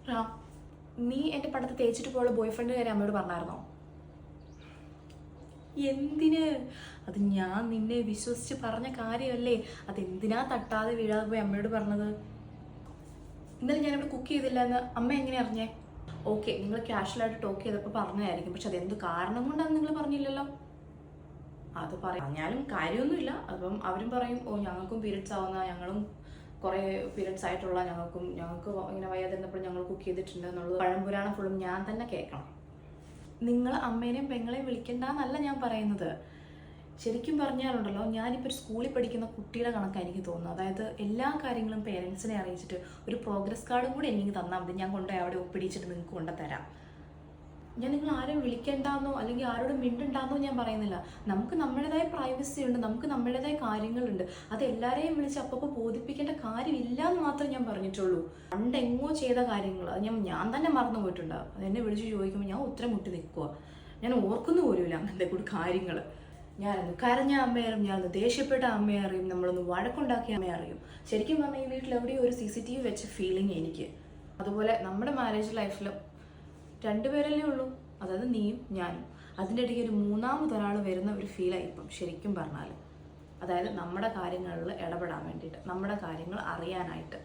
റാം, നീ എൻ്റെ പടത്ത് തേച്ചിട്ട് പോയുള്ള ബോയ് ഫ്രണ്ട് കാര്യം അമ്മയോട് പറഞ്ഞായിരുന്നോ? എന്തിന്? അത് ഞാൻ നിന്നെ വിശ്വസിച്ച് പറഞ്ഞ കാര്യമല്ലേ. അതെന്തിനാ തട്ടാതെ വീഴാതെ പോയി അമ്മയോട് പറഞ്ഞത്? ഇന്നലെ ഞാനിവിടെ കുക്ക് ചെയ്തില്ല എന്ന് അമ്മ എങ്ങനെ അറിഞ്ഞേ? ഓക്കെ, നിങ്ങൾ കാഷ്വലായിട്ട് ടോക്ക് ചെയ്തപ്പോൾ പറഞ്ഞതായിരിക്കും, പക്ഷെ അതെന്ത് കാരണം കൊണ്ടാണ് നിങ്ങൾ പറഞ്ഞില്ലല്ലോ? അത് പറഞ്ഞാലും കാര്യമൊന്നുമില്ല. അപ്പം അവരും പറയും, ഓ ഞങ്ങൾക്കും പീരിയഡ്സ് ആവുന്ന, ഞങ്ങളും കുറേ പീരിയഡ്സ് ആയിട്ടുള്ള ഞങ്ങൾക്ക് ഇങ്ങനെ വയ്യാതിരുന്നപ്പോൾ ഞങ്ങൾ കുക്ക് ചെയ്തിട്ടുണ്ട് എന്നുള്ളത് പഴംപുരാണം ഫുള്ളും ഞാൻ തന്നെ കേൾക്കണം. നിങ്ങൾ അമ്മേനെയും പെങ്ങളെയും വിളിക്കണ്ടെന്നല്ല ഞാൻ പറയുന്നത്. ശരിക്കും പറഞ്ഞാലുണ്ടല്ലോ, ഞാനിപ്പോൾ ഒരു സ്കൂളിൽ പഠിക്കുന്ന കുട്ടിയുടെ കണക്കാണ് എനിക്ക് തോന്നുന്നത്. അതായത് എല്ലാ കാര്യങ്ങളും പേരൻസിനെ അറിയിച്ചിട്ട് ഒരു പ്രോഗ്രസ് കാർഡും കൂടി എനിക്ക് തന്നാൽ മതി, ഞാൻ കൊണ്ടുപോയി അവിടെ ഒപ്പിടിച്ചിട്ട് നിങ്ങൾക്ക് കൊണ്ടുതരാം. ഞാൻ നിങ്ങൾ ആരും വിളിക്കണ്ടെന്നോ അല്ലെങ്കിൽ ആരോടും മിണ്ടുണ്ടാന്നോ ഞാൻ പറയുന്നില്ല. നമുക്ക് നമ്മുടേതായ പ്രൈവസി ഉണ്ട്, നമുക്ക് നമ്മുടേതായ കാര്യങ്ങളുണ്ട്. അത് എല്ലാവരെയും വിളിച്ച് അപ്പോൾ ബോധിപ്പിക്കേണ്ട കാര്യമില്ല എന്ന് മാത്രമേ ഞാൻ പറഞ്ഞിട്ടുള്ളൂ. പണ്ടെങ്ങോ ചെയ്ത കാര്യങ്ങൾ അത് ഞാൻ തന്നെ മറന്നു പോയിട്ടുണ്ട്. അതെന്നെ വിളിച്ച് ചോദിക്കുമ്പോൾ ഞാൻ ഉത്തരം മുട്ടി നിൽക്കുക. ഞാൻ ഓർക്കുന്നു പോലുമില്ല അങ്ങനത്തെ കൂടി കാര്യങ്ങൾ. ഞാനൊന്ന് കരഞ്ഞ അമ്മയെ അറിയും, ഞാനൊന്ന് ദേഷ്യപ്പെട്ട അമ്മയെ അറിയും, നമ്മളൊന്ന് വഴക്കുണ്ടാക്കിയ അമ്മയെ അറിയും. ശരിക്കും പറഞ്ഞാൽ ഈ വീട്ടിൽ എവിടെയോ ഒരു CCTV വെച്ച ഫീലിംഗ് എനിക്ക്. അതുപോലെ നമ്മുടെ മാരേജ് ലൈഫിൽ രണ്ടുപേരല്ലേ ഉള്ളൂ, അതായത് നീയും ഞാനും. അതിൻ്റെ ഇടയ്ക്ക് ഒരു മൂന്നാമതൊരാൾ വരുന്ന ഒരു ഫീലായി ഇപ്പം ശരിക്കും പറഞ്ഞാൽ. അതായത് നമ്മുടെ കാര്യങ്ങളിൽ ഇടപെടാൻ വേണ്ടിയിട്ട്, നമ്മുടെ കാര്യങ്ങൾ അറിയാനായിട്ട്.